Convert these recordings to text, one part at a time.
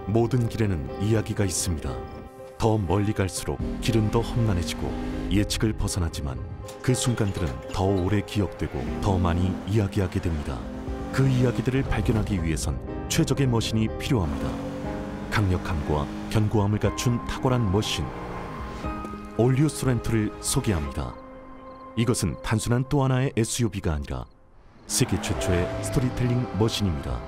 모든 길에는 이야기가 있습니다. 더 멀리 갈수록 길은 더 험난해지고 예측을 벗어나지만 그 순간들은 더 오래 기억되고 더 많이 이야기하게 됩니다. 그 이야기들을 발견하기 위해선 최적의 머신이 필요합니다. 강력함과 견고함을 갖춘 탁월한 머신, 올류 소렌토를 소개합니다. 이것은 단순한 또 하나의 SUV가 아니라 세계 최초의 스토리텔링 머신입니다.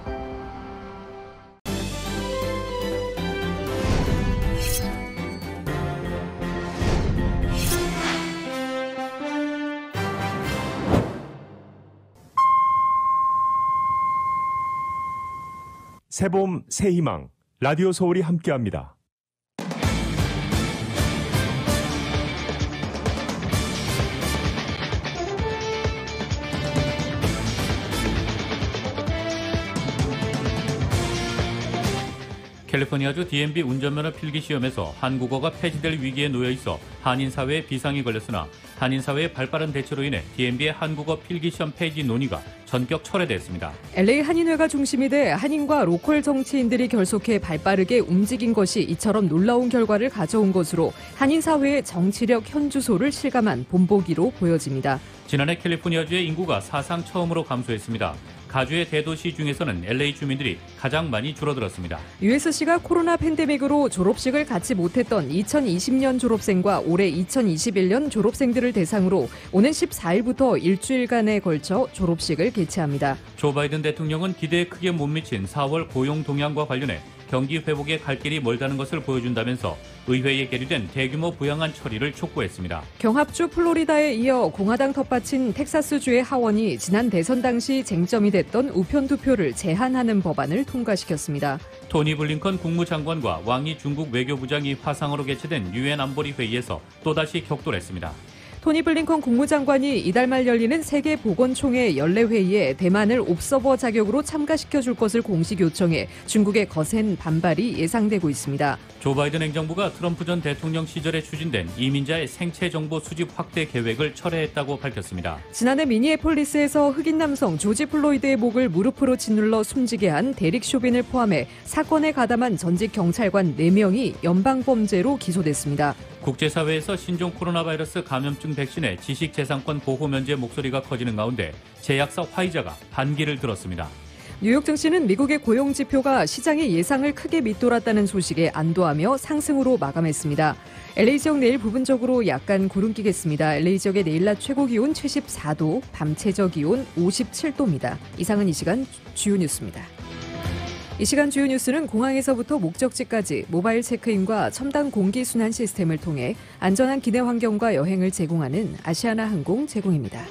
새봄 새희망 라디오 서울이 함께합니다. 캘리포니아주 DMV 운전면허 필기시험에서 한국어가 폐지될 위기에 놓여 있어 한인사회에 비상이 걸렸으나 한인사회의 발빠른 대처로 인해 DMV의 한국어 필기시험 폐지 논의가 전격 철회됐습니다. LA 한인회가 중심이 돼 한인과 로컬 정치인들이 결속해 발빠르게 움직인 것이 이처럼 놀라운 결과를 가져온 것으로 한인사회의 정치력 현주소를 실감한 본보기로 보여집니다. 지난해 캘리포니아주의 인구가 사상 처음으로 감소했습니다. 가주의 대도시 중에서는 LA 주민들이 가장 많이 줄어들었습니다. USC가 코로나 팬데믹으로 졸업식을 갖지 못했던 2020년 졸업생과 올해 2021년 졸업생들을 대상으로 오는 14일부터 일주일간에 걸쳐 졸업식을 개최합니다. 조 바이든 대통령은 기대에 크게 못 미친 4월 고용 동향과 관련해 경기 회복에 갈 길이 멀다는 것을 보여준다면서 의회에 계류된 대규모 부양안 처리를 촉구했습니다. 경합주 플로리다에 이어 공화당 텃밭인 텍사스주의 하원이 지난 대선 당시 쟁점이 됐던 우편 투표를 제한하는 법안을 통과시켰습니다. 토니 블링컨 국무장관과 왕이 중국 외교부장이 화상으로 개최된 유엔 안보리 회의에서 또다시 격돌했습니다. 토니 블링컨 국무장관이 이달 말 열리는 세계보건총회 연례회의에 대만을 옵서버 자격으로 참가시켜줄 것을 공식 요청해 중국의 거센 반발이 예상되고 있습니다. 조 바이든 행정부가 트럼프 전 대통령 시절에 추진된 이민자의 생체 정보 수집 확대 계획을 철회했다고 밝혔습니다. 지난해 미니애폴리스에서 흑인 남성 조지 플로이드의 목을 무릎으로 짓눌러 숨지게 한 데릭 쇼빈을 포함해 사건에 가담한 전직 경찰관 4명이 연방범죄로 기소됐습니다. 국제사회에서 신종 코로나 바이러스 감염증 백신의 지식재산권 보호 면제 목소리가 커지는 가운데 제약사 화이자가 반기를 들었습니다. 뉴욕 증시는 미국의 고용 지표가 시장의 예상을 크게 밑돌았다는 소식에 안도하며 상승으로 마감했습니다. LA 지역 내일 부분적으로 약간 구름 끼겠습니다. LA 지역의 내일 낮 최고 기온 74도, 밤 최저 기온 57도입니다. 이상은 이 시간 주요 뉴스입니다. 이 시간 주요 뉴스는 공항에서부터 목적지까지 모바일 체크인과 첨단 공기 순환 시스템을 통해 안전한 기내 환경과 여행을 제공하는 아시아나 항공 제공입니다.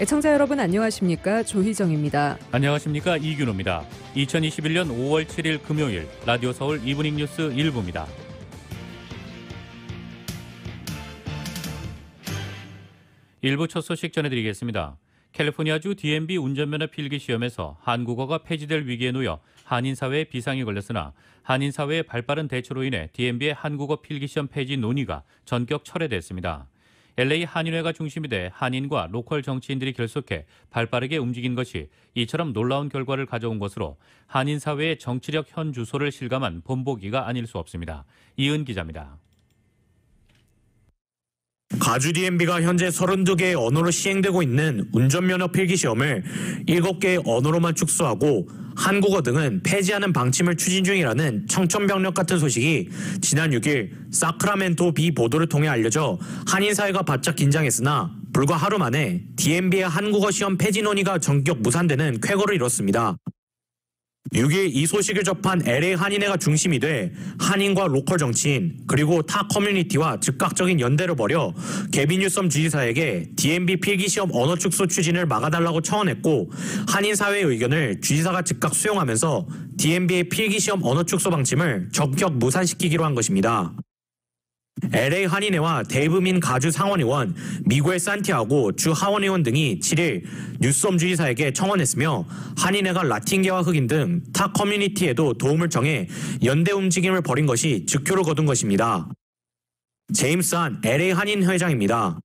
애청자 여러분 안녕하십니까? 조희정입니다. 안녕하십니까? 이균호입니다. 2021년 5월 7일 금요일 라디오 서울 이브닝 뉴스 1부입니다. 일부 첫 소식 전해드리겠습니다. 캘리포니아주 DMV 운전면허 필기시험에서 한국어가 폐지될 위기에 놓여 한인사회에 비상이 걸렸으나 한인사회의 발빠른 대처로 인해 DMV의 한국어 필기시험 폐지 논의가 전격 철회됐습니다. LA 한인회가 중심이 돼 한인과 로컬 정치인들이 결속해 발빠르게 움직인 것이 이처럼 놀라운 결과를 가져온 것으로 한인사회의 정치력 현주소를 실감한 본보기가 아닐 수 없습니다. 이은 기자입니다. 가주 DMV가 현재 32개의 언어로 시행되고 있는 운전면허 필기시험을 7개의 언어로만 축소하고 한국어 등은 폐지하는 방침을 추진 중이라는 청천벽력 같은 소식이 지난 6일 사크라멘토 비 보도를 통해 알려져 한인사회가 바짝 긴장했으나 불과 하루 만에 DMV의 한국어 시험 폐지 논의가 전격 무산되는 쾌거를 이뤘습니다. 6일 이 소식을 접한 LA 한인회가 중심이 돼 한인과 로컬 정치인 그리고 타 커뮤니티와 즉각적인 연대를 벌여 개빈 뉴섬 주지사에게 DMV 필기시험 언어 축소 추진을 막아달라고 청원했고 한인사회의 의견을 주지사가 즉각 수용하면서 DMV의 필기시험 언어 축소 방침을 전격 무산시키기로 한 것입니다. LA 한인회와 데이브민 가주 상원의원, 미구엘 산티아고 주 하원의원 등이 7일 뉴섬 주지사에게 청원했으며 한인회가 라틴계와 흑인 등 타 커뮤니티에도 도움을 청해 연대 움직임을 벌인 것이 즉효를 거둔 것입니다. 제임스 한 LA 한인 회장입니다.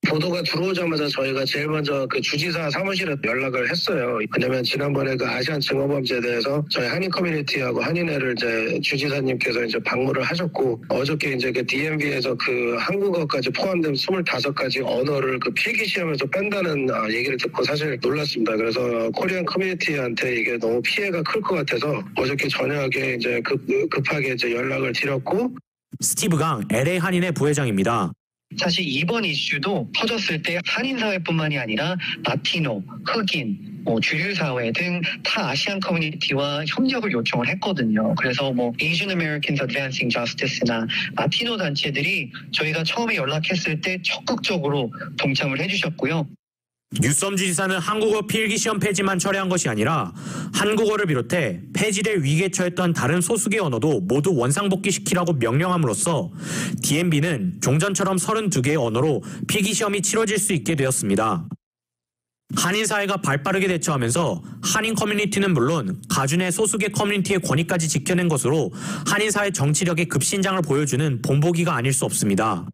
보도가 들어오자마자 저희가 제일 먼저 그 주지사 사무실에 연락을 했어요. 왜냐면 지난번에 그 아시안 증오범죄에 대해서 저희 한인 커뮤니티하고 한인회를 이제 주지사님께서 이제 방문을 하셨고, 어저께 이제 그 DMB에서 그 한국어까지 포함된 25가지 언어를 그 필기 시험에서 뺀다는 얘기를 듣고 사실 놀랐습니다. 그래서 코리안 커뮤니티한테 이게 너무 피해가 클 것 같아서 어저께 저녁에 이제 급하게 이제 연락을 드렸고. 스티브 강 LA 한인회 부회장입니다. 사실 이번 이슈도 터졌을 때 한인 사회뿐만이 아니라 라티노, 흑인, 주류 사회 등 타 아시안 커뮤니티와 협력을 요청을 했거든요. 그래서 Asian Americans Advancing Justice나 라티노 단체들이 저희가 처음에 연락했을 때 적극적으로 동참을 해주셨고요. 뉴섬 주지사는 한국어 필기시험 폐지만 철회한 것이 아니라 한국어를 비롯해 폐지될 위기에 처했던 다른 소수계 언어도 모두 원상복귀시키라고 명령함으로써 DMB는 종전처럼 32개의 언어로 필기시험이 치러질 수 있게 되었습니다. 한인 사회가 발빠르게 대처하면서 한인 커뮤니티는 물론 가주 내 소수계 커뮤니티의 권익까지 지켜낸 것으로 한인 사회 정치력의 급신장을 보여주는 본보기가 아닐 수 없습니다.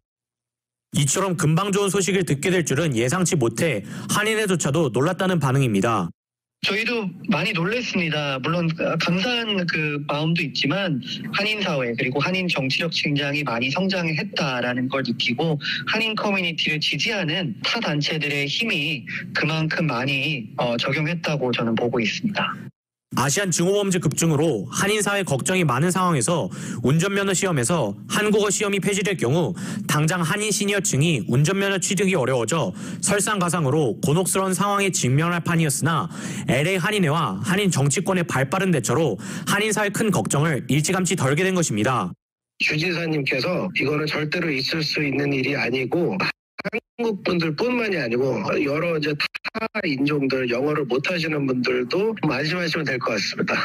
이처럼 금방 좋은 소식을 듣게 될 줄은 예상치 못해 한인회조차도 놀랐다는 반응입니다. 저희도 많이 놀랐습니다. 물론 감사한 그 마음도 있지만 한인 사회 그리고 한인 정치력倾장이 많이 성장했다라는 걸 느끼고 한인 커뮤니티를 지지하는 타 단체들의 힘이 그만큼 많이 적용했다고 저는 보고 있습니다. 아시안 증오범죄 급증으로 한인 사회 걱정이 많은 상황에서 운전면허 시험에서 한국어 시험이 폐지될 경우 당장 한인 시니어층이 운전면허 취득이 어려워져 설상가상으로 곤혹스러운 상황에 직면할 판이었으나 LA 한인회와 한인 정치권의 발빠른 대처로 한인 사회 큰 걱정을 일찌감치 덜게 된 것입니다. 주지사님께서 이거는 절대로 있을 수 있는 일이 아니고 한국 분들뿐만이 아니고 여러 이제 타 인종들, 영어를 못하시는 분들도 안심하시면 될 것 같습니다.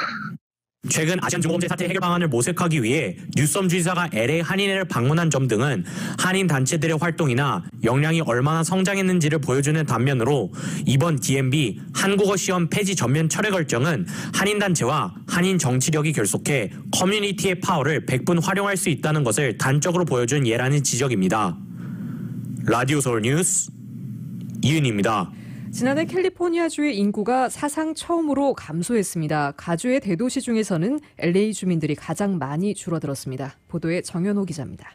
최근 아시안 증오범죄 사태 해결 방안을 모색하기 위해 뉴섬 주지사가 LA 한인회를 방문한 점 등은 한인 단체들의 활동이나 역량이 얼마나 성장했는지를 보여주는 단면으로 이번 DMB 한국어 시험 폐지 전면 철회 결정은 한인 단체와 한인 정치력이 결속해 커뮤니티의 파워를 100분 활용할 수 있다는 것을 단적으로 보여준 예라는 지적입니다. 라디오 서울 뉴스 이은희입니다. 지난해 캘리포니아주의 인구가 사상 처음으로 감소했습니다. 가주의 대도시 중에서는 LA 주민들이 가장 많이 줄어들었습니다. 보도에 정현호 기자입니다.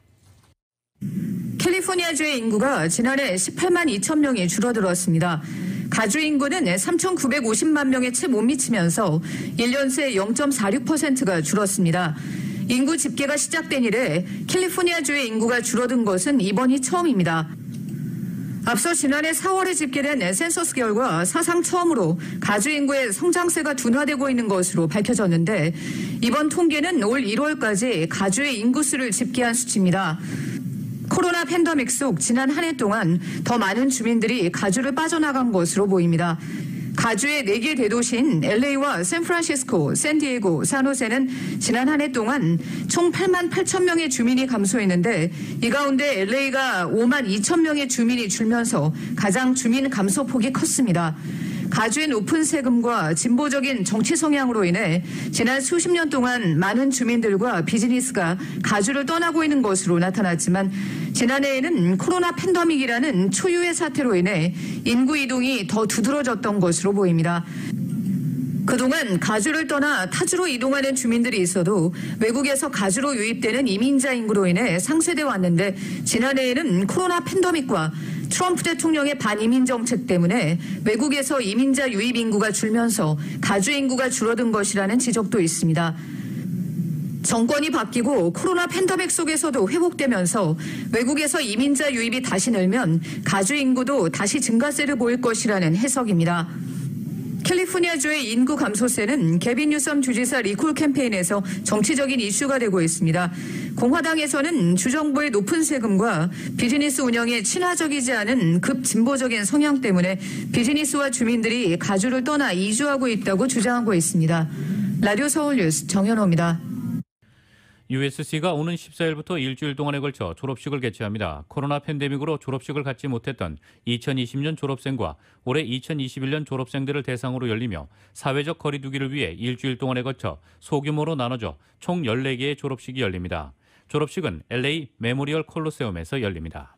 캘리포니아주의 인구가 지난해 18만 2천 명이 줄어들었습니다. 가주 인구는 3,950만 명에 채 못 미치면서 1년 새 0.46%가 줄었습니다. 인구 집계가 시작된 이래 캘리포니아주의 인구가 줄어든 것은 이번이 처음입니다. 앞서 지난해 4월에 집계된 센서스 결과 사상 처음으로 가주 인구의 성장세가 둔화되고 있는 것으로 밝혀졌는데 이번 통계는 올 1월까지 가주의 인구수를 집계한 수치입니다. 코로나 팬데믹 속 지난 한 해 동안 더 많은 주민들이 가주를 빠져나간 것으로 보입니다. 가주의 4개 대도시인 LA와 샌프란시스코, 샌디에고, 산호세는 지난 한 해 동안 총 8만 8천 명의 주민이 감소했는데 이 가운데 LA가 5만 2천 명의 주민이 줄면서 가장 주민 감소폭이 컸습니다. 가주의 높은 세금과 진보적인 정치 성향으로 인해 지난 수십 년 동안 많은 주민들과 비즈니스가 가주를 떠나고 있는 것으로 나타났지만 지난해에는 코로나 팬데믹이라는 초유의 사태로 인해 인구 이동이 더 두드러졌던 것으로 보입니다. 그동안 가주를 떠나 타주로 이동하는 주민들이 있어도 외국에서 가주로 유입되는 이민자 인구로 인해 상쇄돼 왔는데 지난해에는 코로나 팬데믹과 트럼프 대통령의 반이민 정책 때문에 외국에서 이민자 유입 인구가 줄면서 가주 인구가 줄어든 것이라는 지적도 있습니다. 정권이 바뀌고 코로나 팬데믹 속에서도 회복되면서 외국에서 이민자 유입이 다시 늘면 가주 인구도 다시 증가세를 보일 것이라는 해석입니다. 캘리포니아주의 인구 감소세는 개빈 뉴섬 주지사 리콜 캠페인에서 정치적인 이슈가 되고 있습니다. 공화당에서는 주정부의 높은 세금과 비즈니스 운영에 친화적이지 않은 급진보적인 성향 때문에 비즈니스와 주민들이 가주를 떠나 이주하고 있다고 주장하고 있습니다. 라디오 서울 뉴스 정현호입니다. USC가 오는 14일부터 일주일 동안에 걸쳐 졸업식을 개최합니다. 코로나 팬데믹으로 졸업식을 갖지 못했던 2020년 졸업생과 올해 2021년 졸업생들을 대상으로 열리며 사회적 거리 두기를 위해 일주일 동안에 거쳐 소규모로 나눠져 총 14개의 졸업식이 열립니다. 졸업식은 LA 메모리얼 콜로세움에서 열립니다.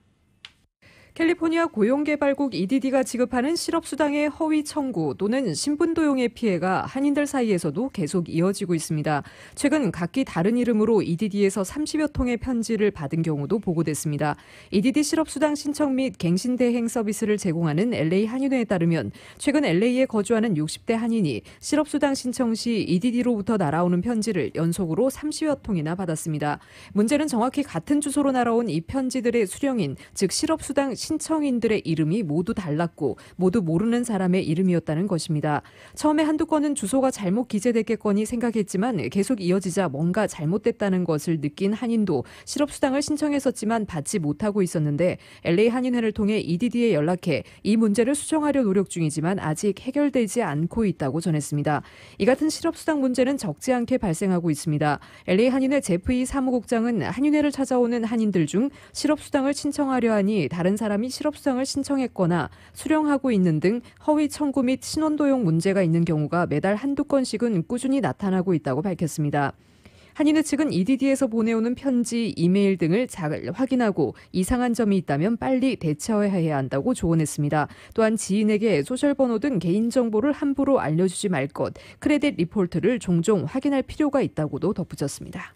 캘리포니아 고용개발국 EDD가 지급하는 실업수당의 허위 청구 또는 신분도용의 피해가 한인들 사이에서도 계속 이어지고 있습니다. 최근 각기 다른 이름으로 EDD에서 30여 통의 편지를 받은 경우도 보고됐습니다. EDD 실업수당 신청 및 갱신대행 서비스를 제공하는 LA 한인회에 따르면 최근 LA에 거주하는 60대 한인이 실업수당 신청 시 EDD로부터 날아오는 편지를 연속으로 30여 통이나 받았습니다. 문제는 정확히 같은 주소로 날아온 이 편지들의 수령인, 즉 실업수당 신청인들의 이름이 모두 달랐고 모두 모르는 사람의 이름이었다는 것입니다. 처음에 한두 건은 주소가 잘못 기재됐겠거니 생각했지만 계속 이어지자 뭔가 잘못됐다는 것을 느낀 한인도 실업수당을 신청했었지만 받지 못하고 있었는데 LA 한인회를 통해 EDD에 연락해 이 문제를 수정하려 노력 중이지만 아직 해결되지 않고 있다고 전했습니다. 이 같은 실업수당 문제는 적지 않게 발생하고 있습니다. LA 한인회 제프이 사무국장은 한인회를 찾아오는 한인들 중 실업수당을 신청하려 하니 다른 사람이 실업수당을 신청했거나 수령하고 있는 등 허위 청구 및 신원도용 문제가 있는 경우가 매달 한두 건씩은 꾸준히 나타나고 있다고 밝혔습니다. 한인회 측은 EDD에서 보내오는 편지, 이메일 등을 잘 확인하고 이상한 점이 있다면 빨리 대처해야 한다고 조언했습니다. 또한 지인에게 소셜번호 등 개인정보를 함부로 알려주지 말 것, 크레딧 리포트를 종종 확인할 필요가 있다고도 덧붙였습니다.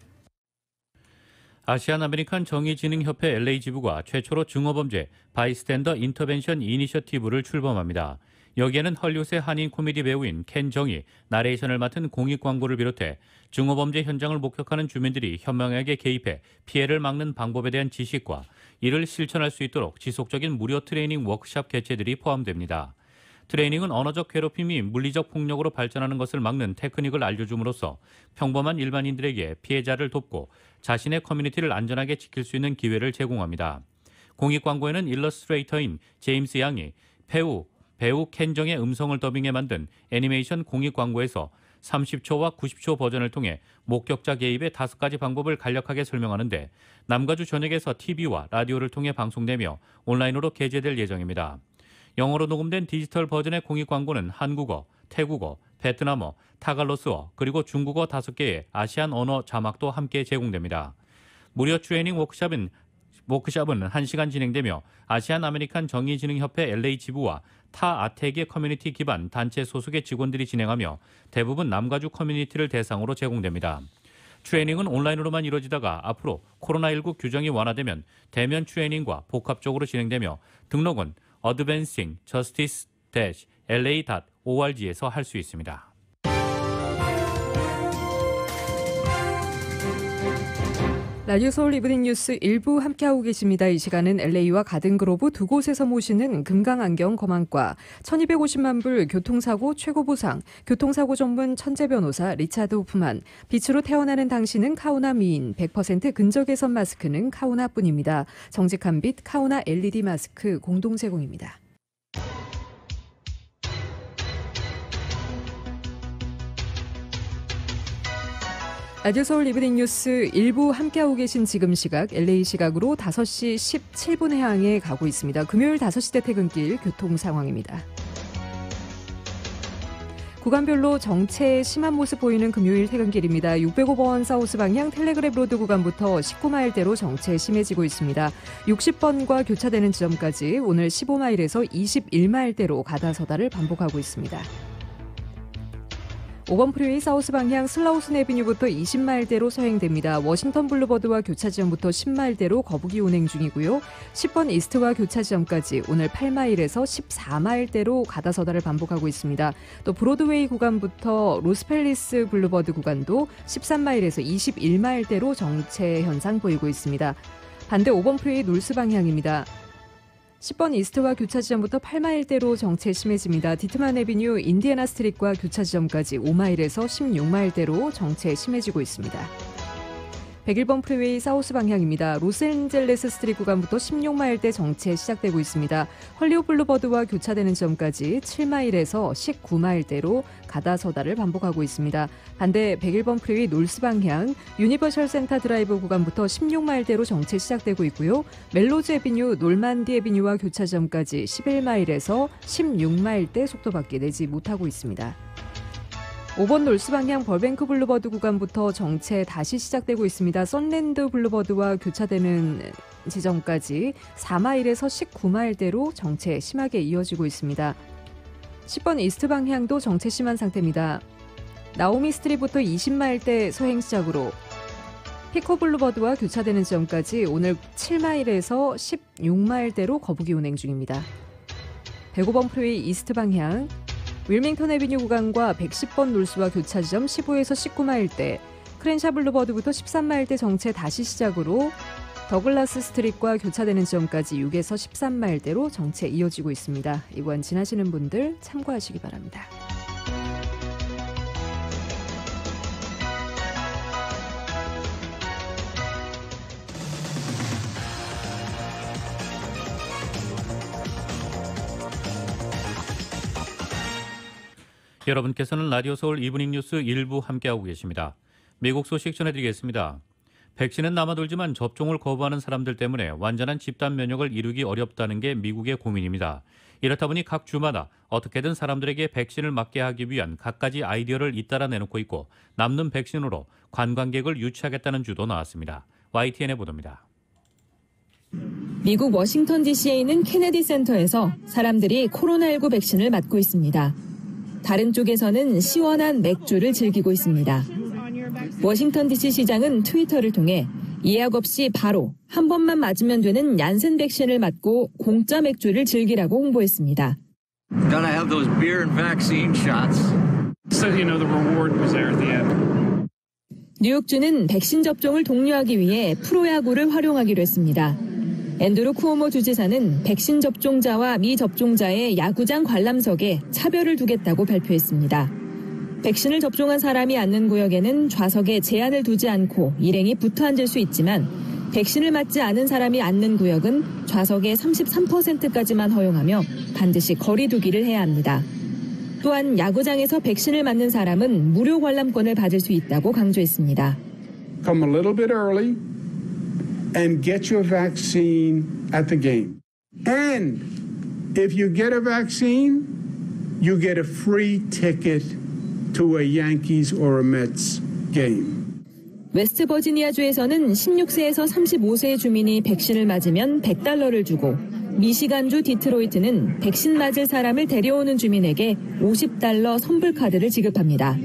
아시안 아메리칸 정의진흥협회 LA 지부가 최초로 증오범죄 바이스탠더 인터벤션 이니셔티브를 출범합니다. 여기에는 헐리우드의 한인 코미디 배우인 켄 정이 나레이션을 맡은 공익 광고를 비롯해 증오범죄 현장을 목격하는 주민들이 현명하게 개입해 피해를 막는 방법에 대한 지식과 이를 실천할 수 있도록 지속적인 무료 트레이닝 워크숍 개최들이 포함됩니다. 트레이닝은 언어적 괴롭힘이 물리적 폭력으로 발전하는 것을 막는 테크닉을 알려줌으로써 평범한 일반인들에게 피해자를 돕고 자신의 커뮤니티를 안전하게 지킬 수 있는 기회를 제공합니다. 공익 광고에는 일러스트레이터인 제임스 양이 배우 켄정의 음성을 더빙해 만든 애니메이션 공익 광고에서 30초와 90초 버전을 통해 목격자 개입의 5가지 방법을 간략하게 설명하는데 남가주 전역에서 TV와 라디오를 통해 방송되며 온라인으로 게재될 예정입니다. 영어로 녹음된 디지털 버전의 공익 광고는 한국어, 태국어, 베트남어, 타갈로스어 그리고 중국어 5개의 아시안 언어 자막도 함께 제공됩니다. 무료 트레이닝 워크숍은 1시간 진행되며 아시안 아메리칸 정의진흥협회 LA 지부와 타 아태계 커뮤니티 기반 단체 소속의 직원들이 진행하며 대부분 남가주 커뮤니티를 대상으로 제공됩니다. 트레이닝은 온라인으로만 이루어지다가 앞으로 코로나19 규정이 완화되면 대면 트레이닝과 복합적으로 진행되며 등록은 advancingjustice-la.org에서 할 수 있습니다. 라디오 서울 이브닝 뉴스 1부 함께하고 계십니다. 이 시간은 LA와 가든그로브 두 곳에서 모시는 금강안경 검안과 1250만 불 교통사고 최고보상, 교통사고 전문 천재 변호사 리차드 호프만, 빛으로 태어나는 당신은 카우나 미인, 100% 근적외선 마스크는 카우나뿐입니다. 정직한 빛 카우나 LED 마스크 공동 제공입니다. 라디오 서울 이브닝 뉴스 1부 함께하고 계신 지금 시각 LA 시각으로 5시 17분에 향해 가고 있습니다. 금요일 5시대 퇴근길 교통 상황입니다. 구간별로 정체 심한 모습 보이는 금요일 퇴근길입니다. 605번 사우스 방향 텔레그랩 로드 구간부터 19마일대로 정체 심해지고 있습니다. 60번과 교차되는 지점까지 오늘 15마일에서 21마일대로 가다서다를 반복하고 있습니다. 5번 프리웨이 사우스 방향 슬라우슨 애비뉴부터 20마일대로 서행됩니다. 워싱턴 블루버드와 교차 지점부터 10마일대로 거북이 운행 중이고요. 10번 이스트와 교차 지점까지 오늘 8마일에서 14마일대로 가다서다를 반복하고 있습니다. 또 브로드웨이 구간부터 로스펠리스 블루버드 구간도 13마일에서 21마일대로 정체 현상 보이고 있습니다. 반대 5번 프리웨이 놀스 방향입니다. 10번 이스트와 교차 지점부터 8마일대로 정체 심해집니다. 디트만 애비뉴 인디애나 스트릿과 교차 지점까지 5마일에서 16마일대로 정체 심해지고 있습니다. 101번 프리웨이 사우스 방향입니다. 로스앤젤레스 스트릿 구간부터 16마일대 정체 시작되고 있습니다. 헐리우드 블루버드와 교차되는 지점까지 7마일에서 19마일대로 가다서다를 반복하고 있습니다. 반대 101번 프리웨이 놀스 방향 유니버셜 센터 드라이브 구간부터 16마일대로 정체 시작되고 있고요. 멜로즈 애비뉴, 놀만디 애비뉴와 교차 지점까지 11마일에서 16마일대 속도밖에 내지 못하고 있습니다. 5번 놀스 방향 벌뱅크 블루버드 구간부터 정체 다시 시작되고 있습니다. 썬랜드 블루버드와 교차되는 지점까지 4마일에서 19마일대로 정체 심하게 이어지고 있습니다. 10번 이스트 방향도 정체 심한 상태입니다. 나오미 스트리트부터 20마일대 서행 시작으로 피코 블루버드와 교차되는 지점까지 오늘 7마일에서 16마일대로 거북이 운행 중입니다. 105번 프리웨이 이스트 방향 윌밍턴 애비뉴 구간과 110번 놀스와 교차 지점 15에서 19마일대, 크랜샤 블루버드부터 13마일대 정체 다시 시작으로 더글라스 스트릿과 교차되는 지점까지 6에서 13마일대로 정체 이어지고 있습니다. 이 구간 지나시는 분들 참고하시기 바랍니다. 여러분께서는 라디오 서울 이브닝 뉴스 일부 함께하고 계십니다. 미국 소식 전해드리겠습니다. 백신은 남아돌지만 접종을 거부하는 사람들 때문에 완전한 집단 면역을 이루기 어렵다는 게 미국의 고민입니다. 이렇다 보니 각 주마다 어떻게든 사람들에게 백신을 맞게 하기 위한 갖가지 아이디어를 잇따라 내놓고 있고 남는 백신으로 관광객을 유치하겠다는 주도 나왔습니다. YTN의 보도입니다. 미국 워싱턴 DC에 있는 케네디 센터에서 사람들이 코로나19 백신을 맞고 있습니다. 다른 쪽에서는 시원한 맥주를 즐기고 있습니다. 워싱턴 DC 시장은 트위터를 통해 예약 없이 바로 한 번만 맞으면 되는 얀센 백신을 맞고 공짜 맥주를 즐기라고 홍보했습니다. Gotta have those beer and vaccine shots. So you know the reward was there at the end. 뉴욕주는 백신 접종을 독려하기 위해 프로야구를 활용하기로 했습니다. 앤드루 쿠오모 주지사는 백신 접종자와 미접종자의 야구장 관람석에 차별을 두겠다고 발표했습니다. 백신을 접종한 사람이 앉는 구역에는 좌석에 제한을 두지 않고 일행이 붙어 앉을 수 있지만 백신을 맞지 않은 사람이 앉는 구역은 좌석의 33%까지만 허용하며 반드시 거리 두기를 해야 합니다. 또한 야구장에서 백신을 맞는 사람은 무료 관람권을 받을 수 있다고 강조했습니다. Come a little bit early and get your vaccine at the game. And if you get a vaccine, you get a free ticket to a Yankees or a Mets game. 웨스트 버지니아주에서는 16세에서 35세의 주민이 백신을 맞으면 $100를 주고 미시간주 디트로이트는 백신 맞을 사람을 데려오는 주민에게 $50 선불카드를 지급합니다.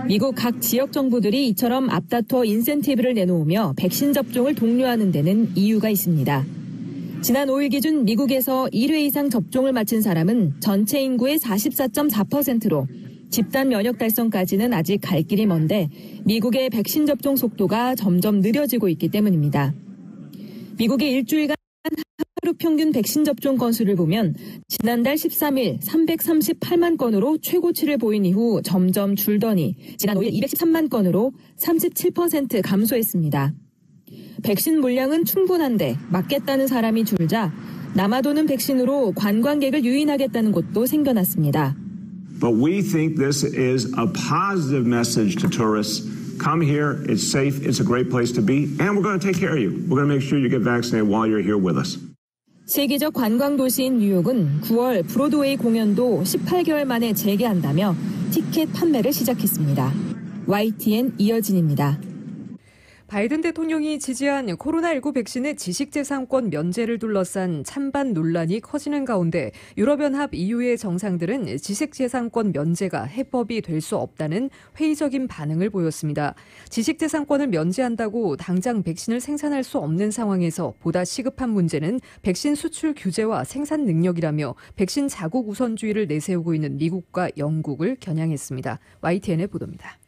미국 각 지역 정부들이 이처럼 앞다퉈 인센티브를 내놓으며 백신 접종을 독려하는 데는 이유가 있습니다. 지난 5일 기준 미국에서 1회 이상 접종을 마친 사람은 전체 인구의 44.4%로 집단 면역 달성까지는 아직 갈 길이 먼데 미국의 백신 접종 속도가 점점 느려지고 있기 때문입니다. 미국의 일주일간 하루 평균 백신 접종 건수를 보면 지난달 13일 338만 건으로 최고치를 보인 이후 점점 줄더니 지난 5일 213만 건으로 37% 감소했습니다. 백신 물량은 충분한데 맞겠다는 사람이 줄자 남아도는 백신으로 관광객을 유인하겠다는 곳도 생겨났습니다. But we think this is a positive message to tourists. Come here, it's safe, it's a great place to be, and we're going to take care of you. We're going to make sure you get vaccinated while you're here with us. 세계적 관광 도시인 뉴욕은 9월 브로드웨이 공연도 18개월 만에 재개한다며 티켓 판매를 시작했습니다. YTN 이어진입니다. 바이든 대통령이 지지한 코로나19 백신의 지식재산권 면제를 둘러싼 찬반 논란이 커지는 가운데 유럽연합 EU의 정상들은 지식재산권 면제가 해법이 될 수 없다는 회의적인 반응을 보였습니다. 지식재산권을 면제한다고 당장 백신을 생산할 수 없는 상황에서 보다 시급한 문제는 백신 수출 규제와 생산 능력이라며 백신 자국 우선주의를 내세우고 있는 미국과 영국을 겨냥했습니다. YTN의 보도입니다.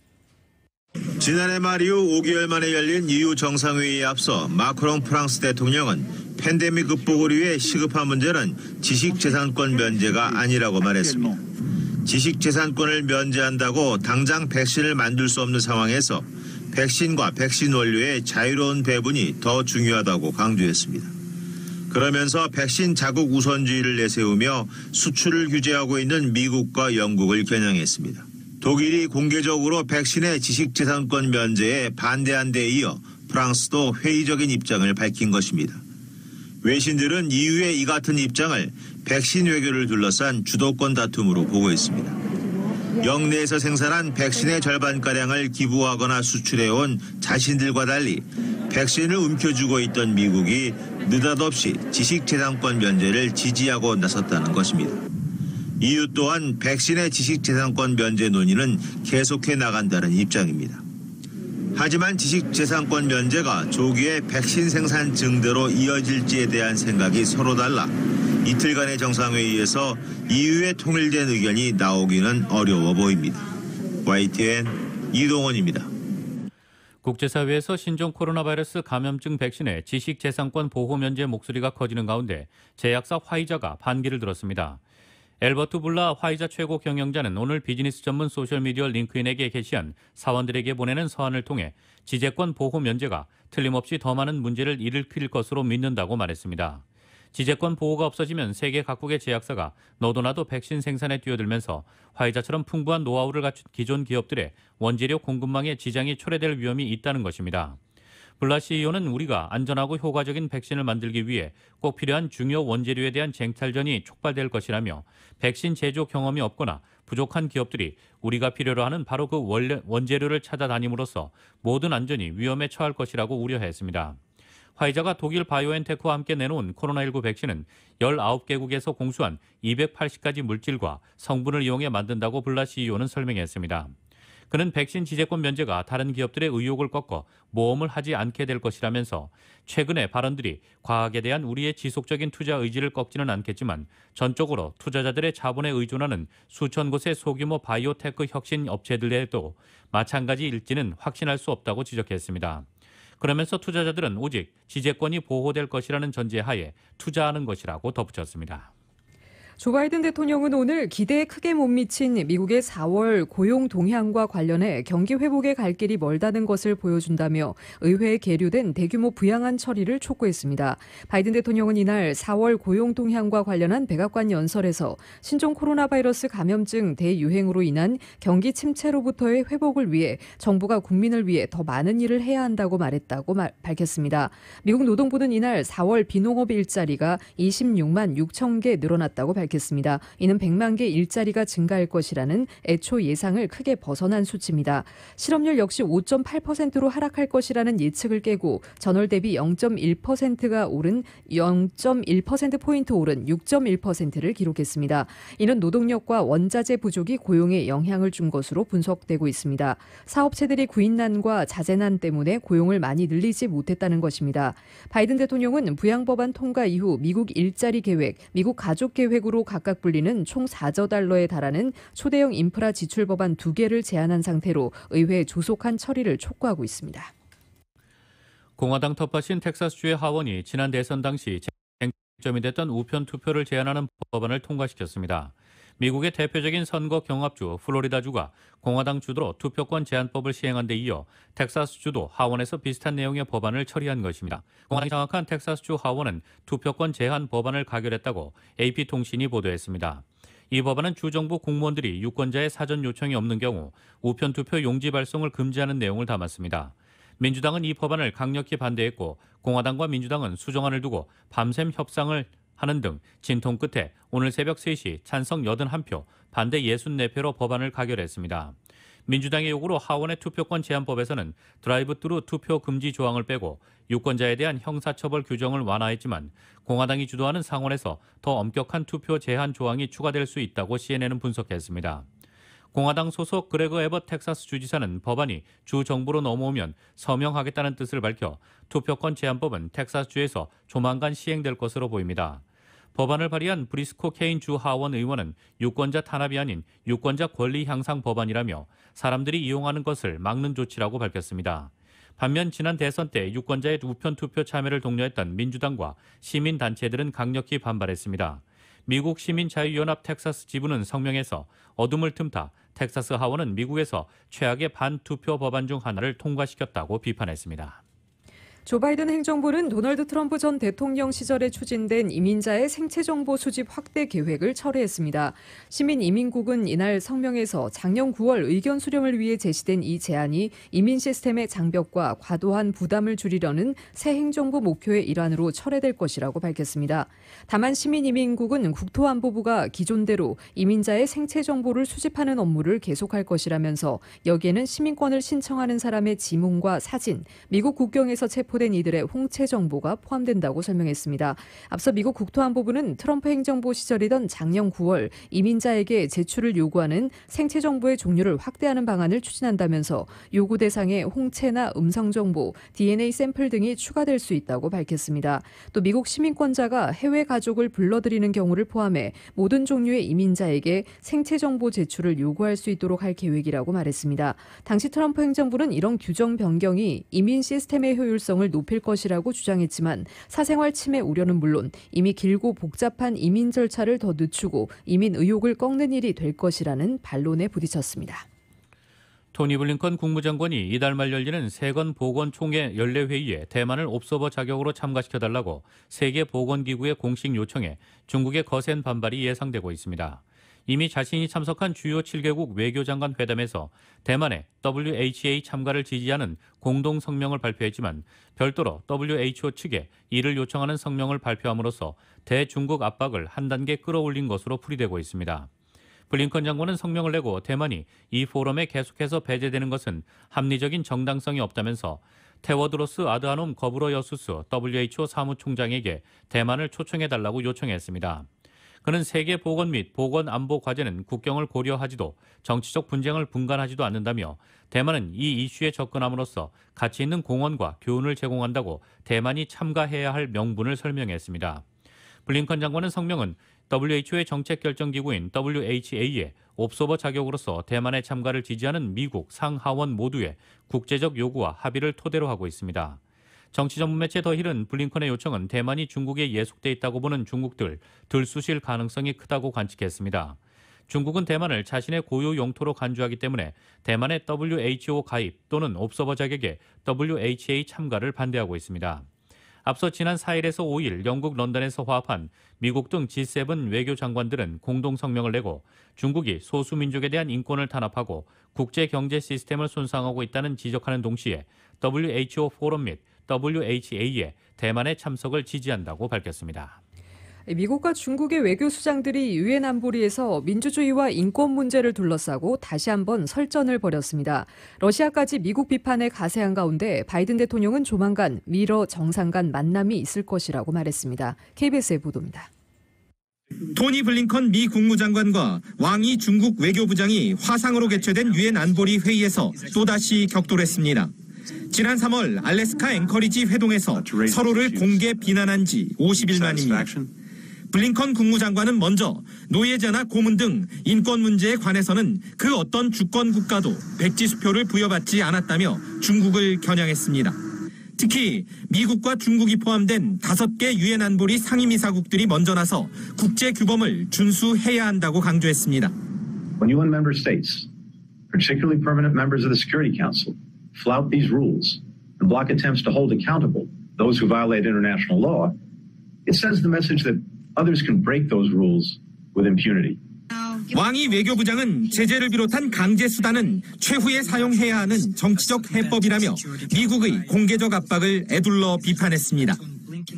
지난해 말 이후 5개월 만에 열린 EU 정상회의에 앞서 마크롱 프랑스 대통령은 팬데믹 극복을 위해 시급한 문제는 지식재산권 면제가 아니라고 말했습니다. 지식재산권을 면제한다고 당장 백신을 만들 수 없는 상황에서 백신과 백신 원료의 자유로운 배분이 더 중요하다고 강조했습니다. 그러면서 백신 자국 우선주의를 내세우며 수출을 규제하고 있는 미국과 영국을 겨냥했습니다. 독일이 공개적으로 백신의 지식재산권 면제에 반대한 데 이어 프랑스도 회의적인 입장을 밝힌 것입니다. 외신들은 EU의 이 같은 입장을 백신 외교를 둘러싼 주도권 다툼으로 보고 있습니다. 영내에서 생산한 백신의 절반가량을 기부하거나 수출해온 자신들과 달리 백신을 움켜쥐고 있던 미국이 느닷없이 지식재산권 면제를 지지하고 나섰다는 것입니다. EU 또한 백신의 지식재산권 면제 논의는 계속해 나간다는 입장입니다. 하지만 지식재산권 면제가 조기에 백신 생산 증대로 이어질지에 대한 생각이 서로 달라 이틀간의 정상회의에서 EU의 통일된 의견이 나오기는 어려워 보입니다. YTN 이동원입니다. 국제사회에서 신종 코로나 바이러스 감염증 백신의 지식재산권 보호 면제 목소리가 커지는 가운데 제약사 화이자가 반기를 들었습니다. 엘버트 불라 화이자 최고 경영자는 오늘 비즈니스 전문 소셜미디어 링크인에게 게시한 사원들에게 보내는 서한을 통해 지재권 보호 면제가 틀림없이 더 많은 문제를 일으킬 것으로 믿는다고 말했습니다. 지재권 보호가 없어지면 세계 각국의 제약사가 너도나도 백신 생산에 뛰어들면서 화이자처럼 풍부한 노하우를 갖춘 기존 기업들의 원재료 공급망에 지장이 초래될 위험이 있다는 것입니다. 블라 CEO는 우리가 안전하고 효과적인 백신을 만들기 위해 꼭 필요한 중요 원재료에 대한 쟁탈전이 촉발될 것이라며 백신 제조 경험이 없거나 부족한 기업들이 우리가 필요로 하는 바로 그 원재료를 찾아다님으로써 모든 안전이 위험에 처할 것이라고 우려했습니다. 화이자가 독일 바이오엔테크와 함께 내놓은 코로나19 백신은 19개국에서 공수한 280가지 물질과 성분을 이용해 만든다고 블라 CEO는 설명했습니다. 그는 백신 지재권 면제가 다른 기업들의 의욕을 꺾어 모험을 하지 않게 될 것이라면서 최근의 발언들이 과학에 대한 우리의 지속적인 투자 의지를 꺾지는 않겠지만 전적으로 투자자들의 자본에 의존하는 수천 곳의 소규모 바이오테크 혁신 업체들에도 마찬가지일지는 확신할 수 없다고 지적했습니다. 그러면서 투자자들은 오직 지재권이 보호될 것이라는 전제하에 투자하는 것이라고 덧붙였습니다. 조 바이든 대통령은 오늘 기대에 크게 못 미친 미국의 4월 고용 동향과 관련해 경기 회복의 갈 길이 멀다는 것을 보여준다며 의회에 계류된 대규모 부양안 처리를 촉구했습니다. 바이든 대통령은 이날 4월 고용 동향과 관련한 백악관 연설에서 신종 코로나 바이러스 감염증 대유행으로 인한 경기 침체로부터의 회복을 위해 정부가 국민을 위해 더 많은 일을 해야 한다고 말했다고 밝혔습니다. 미국 노동부는 이날 4월 비농업 일자리가 26만 6천 개 늘어났다고 밝혔습니다. 이는 100만 개 일자리가 증가할 것이라는 애초 예상을 크게 벗어난 수치입니다. 실업률 역시 5.8%로 하락할 것이라는 예측을 깨고 전월 대비 0.1%가 오른 0.1%포인트 오른 6.1%를 기록했습니다. 이는 노동력과 원자재 부족이 고용에 영향을 준 것으로 분석되고 있습니다. 사업체들이 구인난과 자재난 때문에 고용을 많이 늘리지 못했다는 것입니다. 바이든 대통령은 부양법안 통과 이후 미국 일자리 계획, 미국 가족 계획으로 각각 불리는 총 4조 달러에 달하는 초대형 인프라 지출 법안 2개를 제안한 상태로 의회에 조속한 처리를 촉구하고 있습니다. 공화당 텃밭인 텍사스주의 하원이 지난 대선 당시 쟁점이 됐던 우편 투표를 제한하는 법안을 통과시켰습니다. 미국의 대표적인 선거 경합주 플로리다주가 공화당 주도로 투표권 제한법을 시행한 데 이어 텍사스주도 하원에서 비슷한 내용의 법안을 처리한 것입니다. 공화당이 장악한 텍사스주 하원은 투표권 제한 법안을 가결했다고 AP통신이 보도했습니다. 이 법안은 주정부 공무원들이 유권자의 사전 요청이 없는 경우 우편 투표 용지 발송을 금지하는 내용을 담았습니다. 민주당은 이 법안을 강력히 반대했고 공화당과 민주당은 수정안을 두고 밤샘 협상을 하는 등 진통 끝에 오늘 새벽 3시 찬성 81표, 반대 64표로 법안을 가결했습니다. 민주당의 요구로 하원의 투표권 제한법에서는 드라이브스루 투표 금지 조항을 빼고 유권자에 대한 형사처벌 규정을 완화했지만 공화당이 주도하는 상원에서 더 엄격한 투표 제한 조항이 추가될 수 있다고 CNN은 분석했습니다. 공화당 소속 그레거 에벗 텍사스 주지사는 법안이 주 정부로 넘어오면 서명하겠다는 뜻을 밝혀 투표권 제한법은 텍사스주에서 조만간 시행될 것으로 보입니다. 법안을 발의한 브리스코 케인 주 하원 의원은 유권자 탄압이 아닌 유권자 권리 향상 법안이라며 사람들이 이용하는 것을 막는 조치라고 밝혔습니다. 반면 지난 대선 때 유권자의 우편 투표 참여를 독려했던 민주당과 시민단체들은 강력히 반발했습니다. 미국 시민자유연합 텍사스 지부는 성명에서 어둠을 틈타 텍사스 하원은 미국에서 최악의 반투표 법안 중 하나를 통과시켰다고 비판했습니다. 조 바이든 행정부는 도널드 트럼프 전 대통령 시절에 추진된 이민자의 생체 정보 수집 확대 계획을 철회했습니다. 시민이민국은 이날 성명에서 작년 9월 의견 수렴을 위해 제시된 이 제안이 이민 시스템의 장벽과 과도한 부담을 줄이려는 새 행정부 목표의 일환으로 철회될 것이라고 밝혔습니다. 다만 시민이민국은 국토안보부가 기존대로 이민자의 생체 정보를 수집하는 업무를 계속할 것이라면서 여기에는 시민권을 신청하는 사람의 지문과 사진, 미국 국경에서 체포된 이들의 홍채 정보가 포함된다고 설명했습니다. 앞서 미국 국토안보부는 트럼프 행정부 시절이던 작년 9월 이민자에게 제출을 요구하는 생체 정보의 종류를 확대하는 방안을 추진한다면서 요구 대상에 홍채나 음성 정보, DNA 샘플 등이 추가될 수 있다고 밝혔습니다. 또 미국 시민권자가 해외 가족을 불러들이는 경우를 포함해 모든 종류의 이민자에게 생체 정보 제출을 요구할 수 있도록 할 계획이라고 말했습니다. 당시 트럼프 행정부는 이런 규정 변경이 이민 시스템의 효율성을 높일 것이라고 주장했지만 사생활 침해 우려는 물론 이미 길고 복잡한 이민 절차를 더 늦추고 이민 의혹을 꺾는 일이 될 것이라는 반론에 부딪혔습니다. 토니 블링컨 국무장관이 이달 말 열리는 세관 보건총회 연례회의에 대만을 옵서버 자격으로 참가시켜달라고 세계보건기구의 공식 요청에 중국의 거센 반발이 예상되고 있습니다. 이미 자신이 참석한 주요 7개국 외교장관 회담에서 대만의 WHA 참가를 지지하는 공동 성명을 발표했지만 별도로 WHO 측에 이를 요청하는 성명을 발표함으로써 대중국 압박을 한 단계 끌어올린 것으로 풀이되고 있습니다. 블링컨 장관은 성명을 내고 대만이 이 포럼에 계속해서 배제되는 것은 합리적인 정당성이 없다면서 테워드로스 아드하놈 거브러여수스 WHO 사무총장에게 대만을 초청해달라고 요청했습니다. 그는 세계 보건 및 보건 안보 과제는 국경을 고려하지도 정치적 분쟁을 분간하지도 않는다며 대만은 이 이슈에 접근함으로써 가치 있는 공헌과 교훈을 제공한다고 대만이 참가해야 할 명분을 설명했습니다. 블링컨 장관은 성명은 WHO의 정책결정기구인 WHA의 옵서버 자격으로서 대만의 참가를 지지하는 미국, 상하원 모두의 국제적 요구와 합의를 토대로 하고 있습니다. 정치 전문 매체 더힐은 블링컨의 요청은 대만이 중국에 예속돼 있다고 보는 중국들 들쑤실 가능성이 크다고 관측했습니다. 중국은 대만을 자신의 고유 영토로 간주하기 때문에 대만의 WHO 가입 또는 옵서버 자격에 WHA 참가를 반대하고 있습니다. 앞서 지난 4일에서 5일 영국 런던에서 화합한 미국 등 G7 외교장관들은 공동 성명을 내고 중국이 소수민족에 대한 인권을 탄압하고 국제경제 시스템을 손상하고 있다는 지적하는 동시에 WHO 포럼 및 WHA의 대만의 참석을 지지한다고 밝혔습니다. 미국과 중국의 외교수장들이 유엔 안보리에서 민주주의와 인권 문제를 둘러싸고 다시 한번 설전을 벌였습니다. 러시아까지 미국 비판에 가세한 가운데 바이든 대통령은 조만간 미러 정상 간 만남이 있을 것이라고 말했습니다. KBS의 보도입니다. 토니 블링컨 미 국무장관과 왕이 중국 외교부장이 화상으로 개최된 유엔 안보리 회의에서 또다시 격돌했습니다. 지난 3월 알래스카 앵커리지 회동에서 서로를 공개 비난한 지 50일 만입니다. 블링컨 국무장관은 먼저 노예제나 고문 등 인권 문제에 관해서는 그 어떤 주권 국가도 백지수표를 부여받지 않았다며 중국을 겨냥했습니다. 특히 미국과 중국이 포함된 5개 유엔 안보리 상임이사국들이 먼저 나서 국제 규범을 준수해야 한다고 강조했습니다. When UN member states, particularly permanent members of the Security Council, flout these rules and block attempts to hold accountable those who violate international law, it sends the message that others can break those rules with impunity. 왕이 외교부장은 제재를 비롯한 강제 수단은 최후에 사용해야 하는 정치적 해법이라며 미국의 공개적 압박을 에둘러 비판했습니다.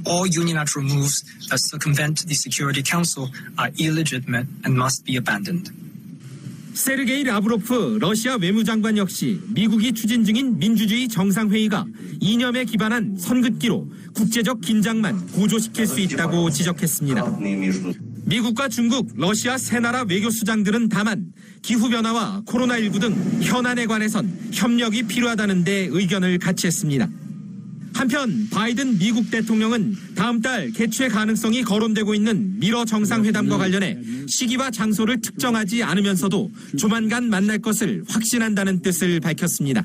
All unilateral moves that circumvent the Security Council are illegitimate and must be abandoned. 세르게이 라브로프 러시아 외무장관 역시 미국이 추진 중인 민주주의 정상회의가 이념에 기반한 선긋기로 국제적 긴장만 고조시킬 수 있다고 지적했습니다. 미국과 중국, 러시아 세 나라 외교수장들은 다만 기후변화와 코로나19 등 현안에 관해선 협력이 필요하다는 데 의견을 같이 했습니다. 한편 바이든 미국 대통령은 다음 달 개최 가능성이 거론되고 있는 미러 정상회담과 관련해 시기와 장소를 특정하지 않으면서도 조만간 만날 것을 확신한다는 뜻을 밝혔습니다.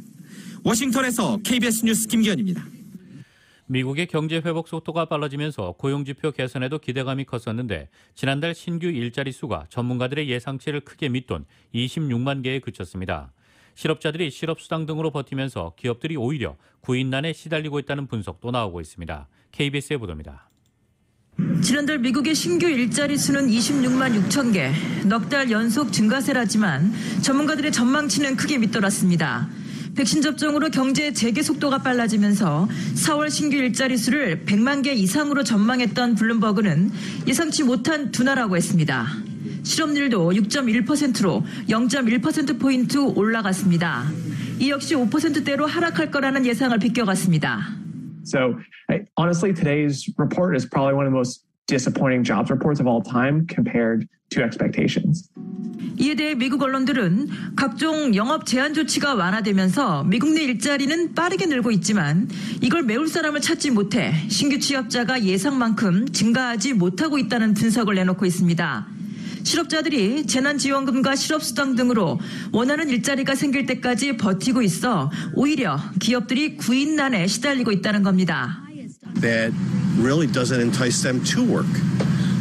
워싱턴에서 KBS 뉴스 김기현입니다. 미국의 경제 회복 속도가 빨라지면서 고용지표 개선에도 기대감이 컸었는데 지난달 신규 일자리 수가 전문가들의 예상치를 크게 밑돈 26만 개에 그쳤습니다. 실업자들이 실업수당 등으로 버티면서 기업들이 오히려 구인난에 시달리고 있다는 분석도 나오고 있습니다. KBS의 보도입니다. 지난달 미국의 신규 일자리 수는 26만 6천 개, 넉 달 연속 증가세라지만 전문가들의 전망치는 크게 밑돌았습니다. 백신 접종으로 경제 재개 속도가 빨라지면서 4월 신규 일자리 수를 100만 개 이상으로 전망했던 블룸버그는 예상치 못한 둔화라고 했습니다. 실업률도 6.1%로 0.1%포인트 올라갔습니다. 이 역시 5%대로 하락할 거라는 예상을 비껴갔습니다. So honestly, today's report is probably one of the most disappointing jobs reports of all time compared to expectations. 이에 대해 미국 언론들은 각종 영업 제한 조치가 완화되면서 미국 내 일자리는 빠르게 늘고 있지만 이걸 메울 사람을 찾지 못해 신규 취업자가 예상만큼 증가하지 못하고 있다는 분석을 내놓고 있습니다. 실업자들이 재난지원금과 실업수당 등으로 원하는 일자리가 생길 때까지 버티고 있어 오히려 기업들이 구인난에 시달리고 있다는 겁니다. That really doesn't entice them to work.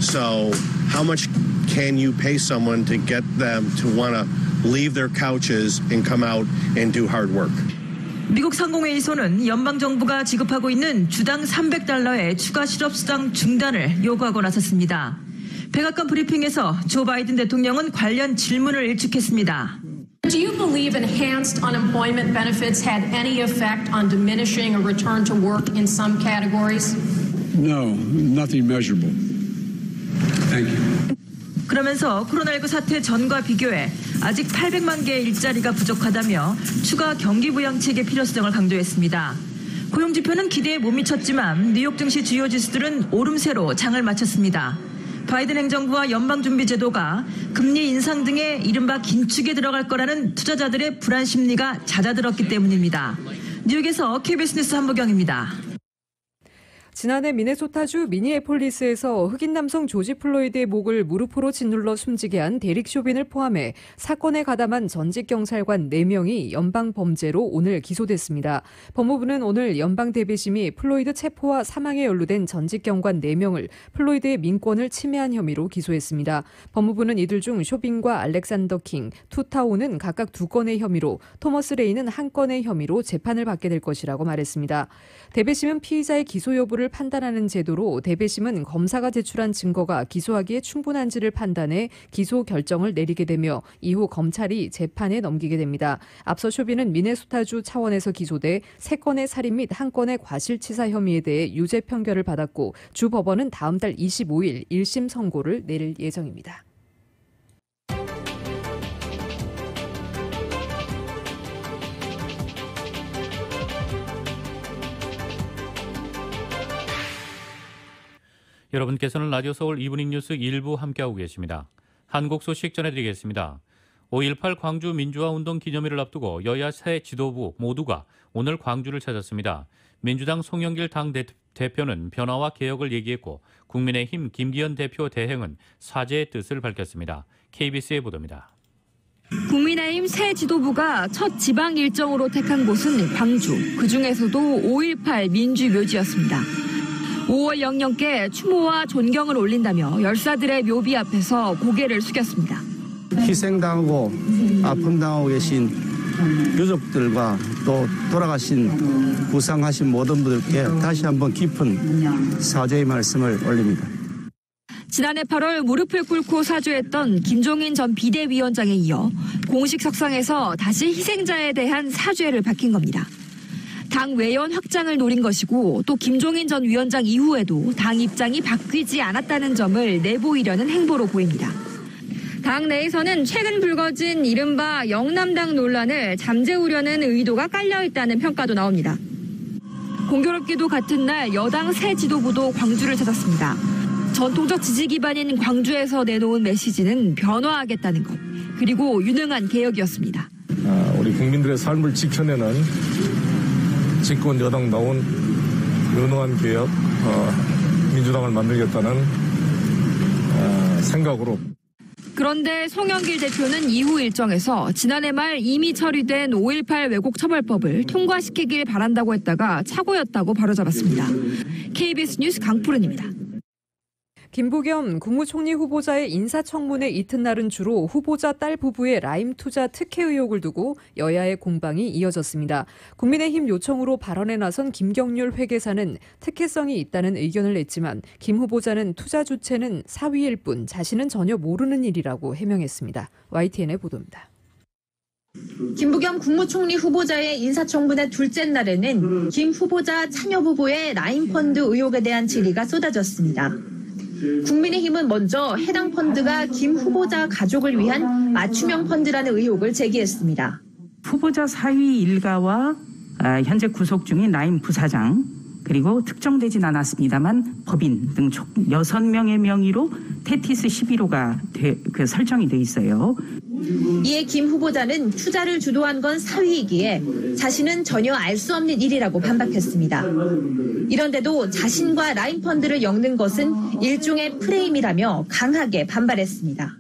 So how much can you pay someone to get them to want to leave their couches and come out and do hard work? 미국 상공회의소는 연방정부가 지급하고 있는 주당 $300의 추가 실업수당 중단을 요구하고 나섰습니다. 백악관 브리핑에서 조 바이든 대통령은 관련 질문을 일축했습니다. Do you believe enhanced unemployment benefits had any effect on diminishing a return to work in some categories? No, nothing measurable. Thank you. 그러면서 코로나19 사태 전과 비교해 아직 800만 개의 일자리가 부족하다며 추가 경기 부양책의 필요성을 강조했습니다. 고용지표는 기대에 못 미쳤지만 뉴욕 증시 주요 지수들은 오름세로 장을 마쳤습니다. 바이든 행정부와 연방준비제도가 금리 인상 등의 이른바 긴축에 들어갈 거라는 투자자들의 불안 심리가 잦아들었기 때문입니다. 뉴욕에서 KBS 뉴스 한보경입니다. 지난해 미네소타주 미니애폴리스에서 흑인 남성 조지 플로이드의 목을 무릎으로 짓눌러 숨지게 한 데릭 쇼빈을 포함해 사건에 가담한 전직 경찰관 4명이 연방 범죄로 오늘 기소됐습니다. 법무부는 오늘 연방 대배심이 플로이드 체포와 사망에 연루된 전직 경관 4명을 플로이드의 민권을 침해한 혐의로 기소했습니다. 법무부는 이들 중 쇼빈과 알렉산더 킹, 투타오는 각각 2건의 혐의로, 토머스 레이는 1건의 혐의로 재판을 받게 될 것이라고 말했습니다. 대배심은 피의자의 기소 여부를 판단하는 제도로 대배심은 검사가 제출한 증거가 기소하기에 충분한지를 판단해 기소 결정을 내리게 되며 이후 검찰이 재판에 넘기게 됩니다. 앞서 쇼빈은 미네소타주 차원에서 기소돼 3건의 살인 및 1건의 과실치사 혐의에 대해 유죄 판결을 받았고 주 법원은 다음 달 25일 1심 선고를 내릴 예정입니다. 여러분께서는 라디오 서울 이브닝 뉴스 일부 함께하고 계십니다. 한국 소식 전해드리겠습니다. 5.18 광주 민주화운동 기념일을 앞두고 여야 새 지도부 모두가 오늘 광주를 찾았습니다. 민주당 송영길 당대표는 변화와 개혁을 얘기했고 국민의힘 김기현 대표 대행은 사죄의 뜻을 밝혔습니다. KBS의 보도입니다. 국민의힘 새 지도부가 첫 지방 일정으로 택한 곳은 광주, 그중에서도 5.18 민주묘지였습니다. 5월 영령께 추모와 존경을 올린다며 열사들의 묘비 앞에서 고개를 숙였습니다. 희생당하고 아픔당하고 계신 유족들과 또 돌아가신 부상하신 모든 분들께 다시 한번 깊은 사죄의 말씀을 올립니다. 지난해 8월 무릎을 꿇고 사죄했던 김종인 전 비대위원장에 이어 공식 석상에서 다시 희생자에 대한 사죄를 밝힌 겁니다. 당 외연 확장을 노린 것이고 또 김종인 전 위원장 이후에도 당 입장이 바뀌지 않았다는 점을 내보이려는 행보로 보입니다. 당 내에서는 최근 불거진 이른바 영남당 논란을 잠재우려는 의도가 깔려있다는 평가도 나옵니다. 공교롭게도 같은 날 여당 새 지도부도 광주를 찾았습니다. 전통적 지지 기반인 광주에서 내놓은 메시지는 변화하겠다는 것, 그리고 유능한 개혁이었습니다. 우리 국민들의 삶을 지켜내는 집권 여당다운 유능한 개혁, 민주당을 만들겠다는 생각으로. 그런데 송영길 대표는 이후 일정에서 지난해 말 이미 처리된 5.18 왜곡처벌법을 통과시키길 바란다고 했다가 착오였다고 바로잡았습니다. KBS 뉴스 강푸른입니다. 김부겸 국무총리 후보자의 인사청문회 이튿날은 주로 후보자 딸 부부의 라임 투자 특혜 의혹을 두고 여야의 공방이 이어졌습니다. 국민의힘 요청으로 발언에 나선 김경률 회계사는 특혜성이 있다는 의견을 냈지만 김 후보자는 투자 주체는 사위일 뿐 자신은 전혀 모르는 일이라고 해명했습니다. YTN의 보도입니다. 김부겸 국무총리 후보자의 인사청문회 둘째 날에는 김 후보자 차녀 부부의 라임펀드 의혹에 대한 질의가 쏟아졌습니다. 국민의힘은 먼저 해당 펀드가 김 후보자 가족을 위한 맞춤형 펀드라는 의혹을 제기했습니다. 후보자 사위 일가와 현재 구속 중인 라임 부사장 그리고 특정되진 않았습니다만 법인 등 총 6명의 명의로 테티스 11호가 설정이 돼 있어요. 이에 김 후보자는 투자를 주도한 건 사위이기에 자신은 전혀 알 수 없는 일이라고 반박했습니다. 이런데도 자신과 라임펀드를 엮는 것은 일종의 프레임이라며 강하게 반발했습니다.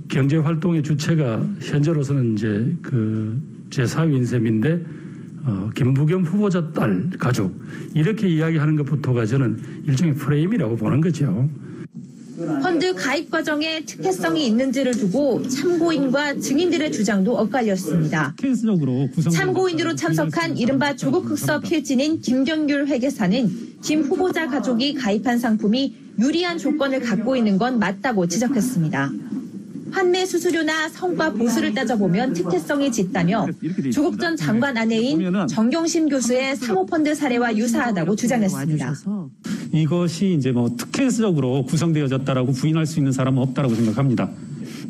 경제활동의 주체가 현재로서는 이제 제 사위인 셈인데 김부겸 후보자 딸 가족 이렇게 이야기하는 것부터가 저는 일종의 프레임이라고 보는 거죠. 펀드 가입 과정에 특혜성이 있는지를 두고 참고인과 증인들의 주장도 엇갈렸습니다. 참고인으로 참석한 이른바 조국 흑서 필진인 김경률 회계사는 김 후보자 가족이 가입한 상품이 유리한 조건을 갖고 있는 건 맞다고 지적했습니다. 환매 수수료나 성과 보수를 따져보면 특혜성이 짙다며 조국 전 장관 아내인 정경심 교수의 사모펀드 사례와 유사하다고 주장했습니다. 이것이 이제 특혜적으로 구성되어졌다라고 부인할 수 있는 사람은 없다라고 생각합니다.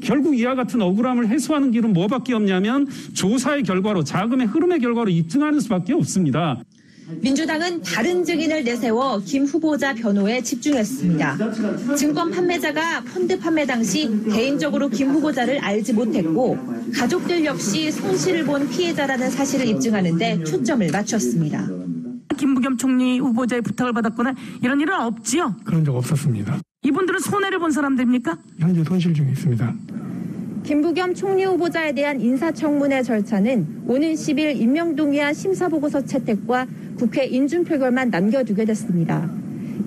결국 이와 같은 억울함을 해소하는 길은 뭐밖에 없냐면 조사의 결과로 자금의 흐름의 결과로 입증하는 수밖에 없습니다. 민주당은 다른 증인을 내세워 김 후보자 변호에 집중했습니다. 증권 판매자가 펀드 판매 당시 개인적으로 김 후보자를 알지 못했고 가족들 역시 손실을 본 피해자라는 사실을 입증하는 데 초점을 맞췄습니다. 김부겸 총리 후보자의 부탁을 받았거나 이런 일은 없지요? 그런 적 없었습니다. 이분들은 손해를 본 사람들입니까? 현재 손실 중에 있습니다. 김부겸 총리 후보자에 대한 인사청문회 절차는 오는 10일 임명동의안 심사보고서 채택과 국회 인준표결만 남겨두게 됐습니다.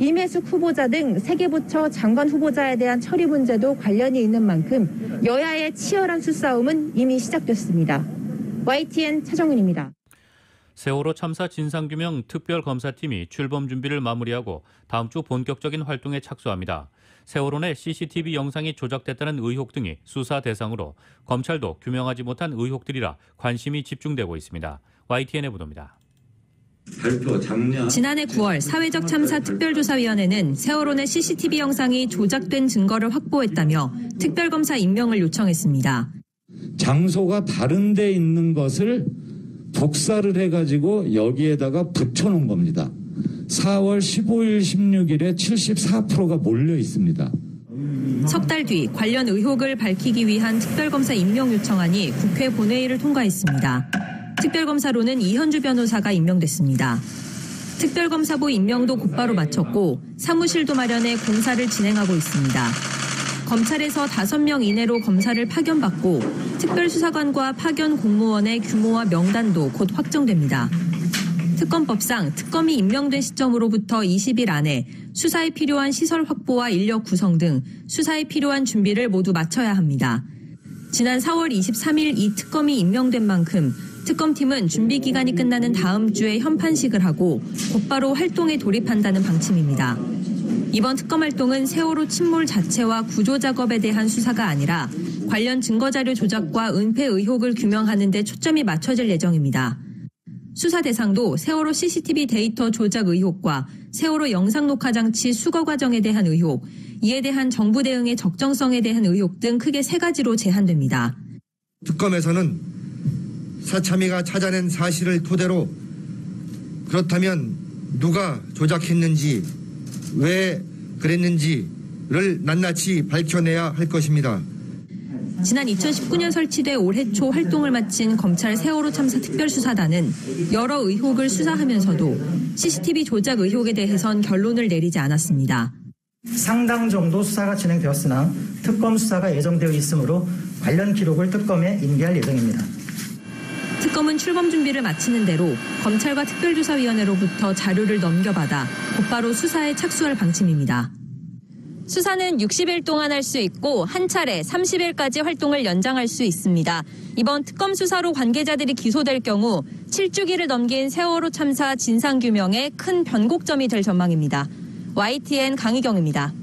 임혜숙 후보자 등 세 개 부처 장관 후보자에 대한 처리 문제도 관련이 있는 만큼 여야의 치열한 수싸움은 이미 시작됐습니다. YTN 차정은입니다. 세월호 참사 진상규명 특별검사팀이 출범 준비를 마무리하고 다음 주 본격적인 활동에 착수합니다. 세월호 내 CCTV 영상이 조작됐다는 의혹 등이 수사 대상으로 검찰도 규명하지 못한 의혹들이라 관심이 집중되고 있습니다. YTN의 보도입니다. 지난해 9월 사회적 참사 특별조사위원회는 세월호 내 CCTV 영상이 조작된 증거를 확보했다며 특별검사 임명을 요청했습니다. 장소가 다른 데 있는 것을 복사를 해가지고 여기에다가 붙여놓은 겁니다. 4월 15일, 16일에 74%가 몰려 있습니다. 석 달 뒤 관련 의혹을 밝히기 위한 특별검사 임명 요청안이 국회 본회의를 통과했습니다. 특별검사로는 이현주 변호사가 임명됐습니다. 특별검사부 임명도 곧바로 마쳤고 사무실도 마련해 공사를 진행하고 있습니다. 검찰에서 5명 이내로 검사를 파견받고 특별수사관과 파견 공무원의 규모와 명단도 곧 확정됩니다. 특검법상 특검이 임명된 시점으로부터 20일 안에 수사에 필요한 시설 확보와 인력 구성 등 수사에 필요한 준비를 모두 마쳐야 합니다. 지난 4월 23일 이 특검이 임명된 만큼 특검팀은 준비 기간이 끝나는 다음 주에 현판식을 하고 곧바로 활동에 돌입한다는 방침입니다. 이번 특검 활동은 세월호 침몰 자체와 구조 작업에 대한 수사가 아니라 관련 증거자료 조작과 은폐 의혹을 규명하는 데 초점이 맞춰질 예정입니다. 수사 대상도 세월호 CCTV 데이터 조작 의혹과 세월호 영상 녹화 장치 수거 과정에 대한 의혹, 이에 대한 정부 대응의 적정성에 대한 의혹 등 크게 3가지로 제한됩니다. 특검에서는 사참위가 찾아낸 사실을 토대로 그렇다면 누가 조작했는지 왜 그랬는지를 낱낱이 밝혀내야 할 것입니다. 지난 2019년 설치돼 올해 초 활동을 마친 검찰 세월호 참사 특별수사단은 여러 의혹을 수사하면서도 CCTV 조작 의혹에 대해선 결론을 내리지 않았습니다. 상당 정도 수사가 진행되었으나 특검 수사가 예정되어 있으므로 관련 기록을 특검에 인계할 예정입니다. 특검은 출범 준비를 마치는 대로 검찰과 특별조사위원회로부터 자료를 넘겨받아 곧바로 수사에 착수할 방침입니다. 수사는 60일 동안 할 수 있고 한 차례 30일까지 활동을 연장할 수 있습니다. 이번 특검 수사로 관계자들이 기소될 경우 7주기를 넘긴 세월호 참사 진상규명에 큰 변곡점이 될 전망입니다. YTN 강희경입니다.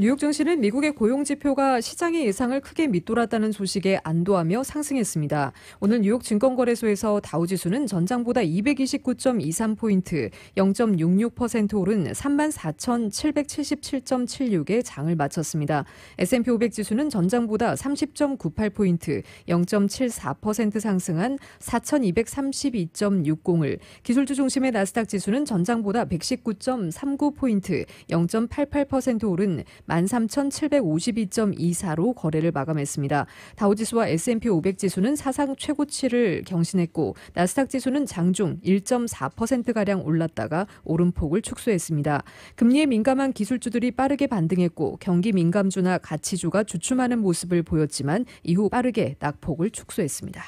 뉴욕 증시는 미국의 고용 지표가 시장의 예상을 크게 밑돌았다는 소식에 안도하며 상승했습니다. 오늘 뉴욕 증권거래소에서 다우지수는 전장보다 229.23포인트, 0.66% 오른 34,777.76에 장을 마쳤습니다. S&P 500 지수는 전장보다 30.98포인트, 0.74% 상승한 4,232.60을, 기술주 중심의 나스닥 지수는 전장보다 119.39포인트, 0.88% 오른 13,752.24로 거래를 마감했습니다. 다우지수와 S&P 500 지수는 사상 최고치를 경신했고 나스닥 지수는 장중 1.4%가량 올랐다가 오름폭을 축소했습니다. 금리에 민감한 기술주들이 빠르게 반등했고 경기 민감주나 가치주가 주춤하는 모습을 보였지만 이후 빠르게 낙폭을 축소했습니다.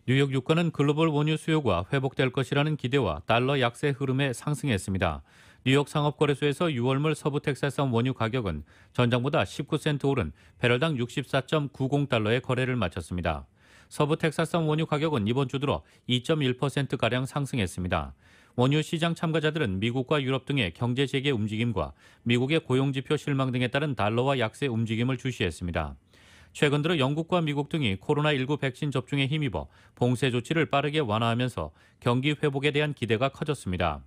뉴욕 유가는 글로벌 원유 수요가 회복될 것이라는 기대와 달러 약세 흐름에 상승했습니다. 뉴욕 상업거래소에서 6월물 서부 텍사스산 원유 가격은 전장보다 19센트 오른 배럴당 64.90달러의 거래를 마쳤습니다. 서부 텍사스산 원유 가격은 이번 주 들어 2.1%가량 상승했습니다. 원유 시장 참가자들은 미국과 유럽 등의 경제 재개 움직임과 미국의 고용지표 실망 등에 따른 달러와 약세 움직임을 주시했습니다. 최근 들어 영국과 미국 등이 코로나19 백신 접종에 힘입어 봉쇄 조치를 빠르게 완화하면서 경기 회복에 대한 기대가 커졌습니다.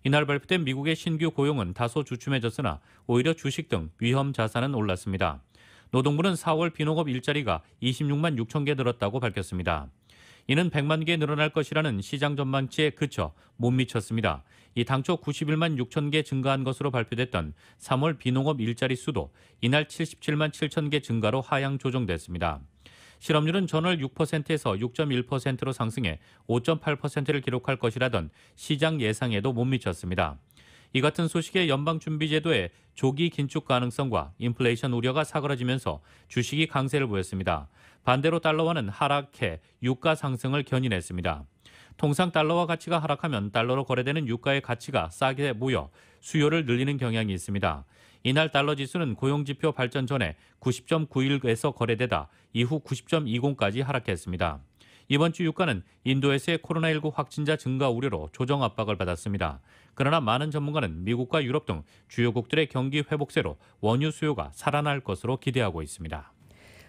이날 발표된 미국의 신규 고용은 다소 주춤해졌으나 오히려 주식 등 위험 자산은 올랐습니다. 노동부는 4월 비농업 일자리가 26만 6천 개 늘었다고 밝혔습니다. 이는 100만 개 늘어날 것이라는 시장 전망치에 그쳐 못 미쳤습니다. 이 당초 91만 6천 개 증가한 것으로 발표됐던 3월 비농업 일자리 수도 이날 77만 7천 개 증가로 하향 조정됐습니다. 실업률은 전월 6%에서 6.1%로 상승해 5.8%를 기록할 것이라던 시장 예상에도 못 미쳤습니다. 이 같은 소식에 연방준비제도의 조기 긴축 가능성과 인플레이션 우려가 사그라지면서 주식이 강세를 보였습니다. 반대로 달러화는 하락해 유가 상승을 견인했습니다. 통상 달러화 가치가 하락하면 달러로 거래되는 유가의 가치가 싸게 모여 수요를 늘리는 경향이 있습니다. 이날 달러 지수는 고용지표 발전 전에 90.91에서 거래되다 이후 90.20까지 하락했습니다. 이번 주 유가는 인도에서의 코로나19 확진자 증가 우려로 조정 압박을 받았습니다. 그러나 많은 전문가는 미국과 유럽 등 주요국들의 경기 회복세로 원유 수요가 살아날 것으로 기대하고 있습니다.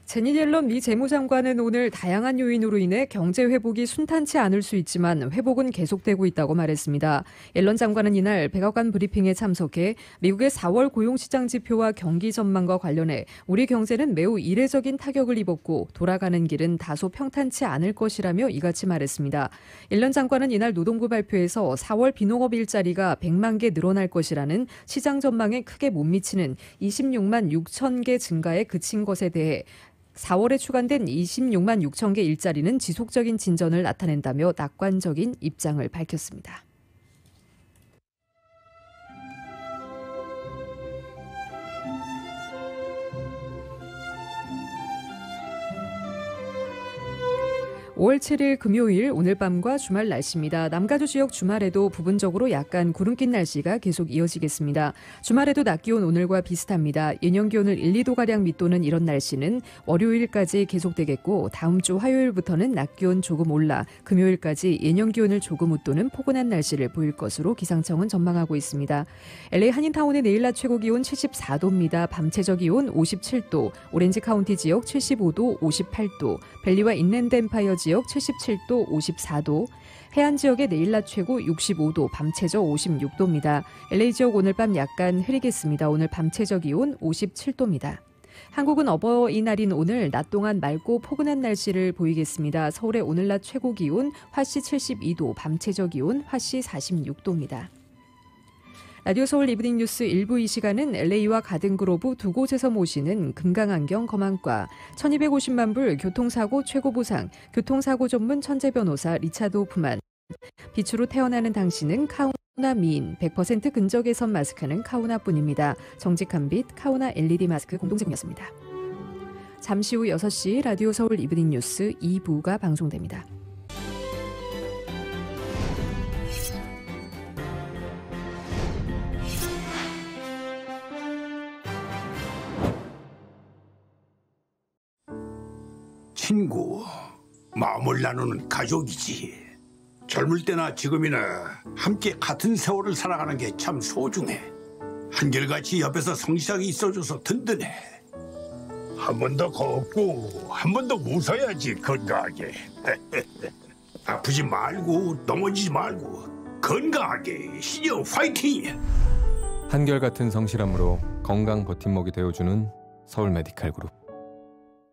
제닛 옐런 미 재무장관은 오늘 다양한 요인으로 인해 경제 회복이 순탄치 않을 수 있지만 회복은 계속되고 있다고 말했습니다. 옐런 장관은 이날 백악관 브리핑에 참석해 미국의 4월 고용시장 지표와 경기 전망과 관련해 우리 경제는 매우 이례적인 타격을 입었고 돌아가는 길은 다소 평탄치 않을 것이라며 이같이 말했습니다. 옐런 장관은 이날 노동부 발표에서 4월 비농업 일자리가 100만 개 늘어날 것이라는 시장 전망에 크게 못 미치는 26만 6천 개 증가에 그친 것에 대해 4월에 추간된 26만 6천 개 일자리는 지속적인 진전을 나타낸다며 낙관적인 입장을 밝혔습니다. (5월 7일) 금요일 오늘 밤과 주말 날씨입니다. 남가주 지역 주말에도 부분적으로 약간 구름 낀 날씨가 계속 이어지겠습니다. 주말에도 낮 기온 오늘과 비슷합니다. 예년 기온을 1, 2도가량 밑도는 이런 날씨는 월요일까지 계속되겠고 다음 주 화요일부터는 낮 기온 조금 올라 금요일까지 예년 기온을 조금 웃도는 포근한 날씨를 보일 것으로 기상청은 전망하고 있습니다. LA 한인타운의 내일 낮 최고 기온 74도입니다. 밤 최저 기온 57도, 오렌지 카운티 지역 75도, 58도, 벨리와 인랜드 엠파이어 지역 77도, 54도, 해안 지역의 내일 낮 최고 65도, 밤 최저 56도입니다. LA 지역 오늘 밤 약간 흐리겠습니다. 오늘 밤 최저 기온 57도입니다. 한국은 어버이날인 오늘 낮 동안 맑고 포근한 날씨를 보이겠습니다. 서울의 오늘 낮 최고 기온 화씨 72도, 밤 최저 기온 화씨 46도입니다. 라디오 서울 이브닝 뉴스 1부 이 시간은 LA와 가든그로브 두 곳에서 모시는 금강안경 검안과 1250만 불 교통사고 최고 보상, 교통사고 전문 천재 변호사 리차드 호프만, 빛으로 태어나는 당신은 카우나 미인, 100% 근적 개선 마스크는 카우나뿐입니다. 정직한 빛 카우나 LED 마스크 공동제공이었습니다. 잠시 후 6시 라디오 서울 이브닝 뉴스 2부가 방송됩니다. 친구, 마음을 나누는 가족이지. 젊을 때나 지금이나 함께 같은 세월을 살아가는 게 참 소중해. 한결같이 옆에서 성실하게 있어줘서 든든해. 한 번 더 걷고 한 번 더 웃어야지 건강하게. 아프지 말고 넘어지지 말고 건강하게 신여 화이팅! 한결같은 성실함으로 건강 버팀목이 되어주는 서울 메디칼 그룹.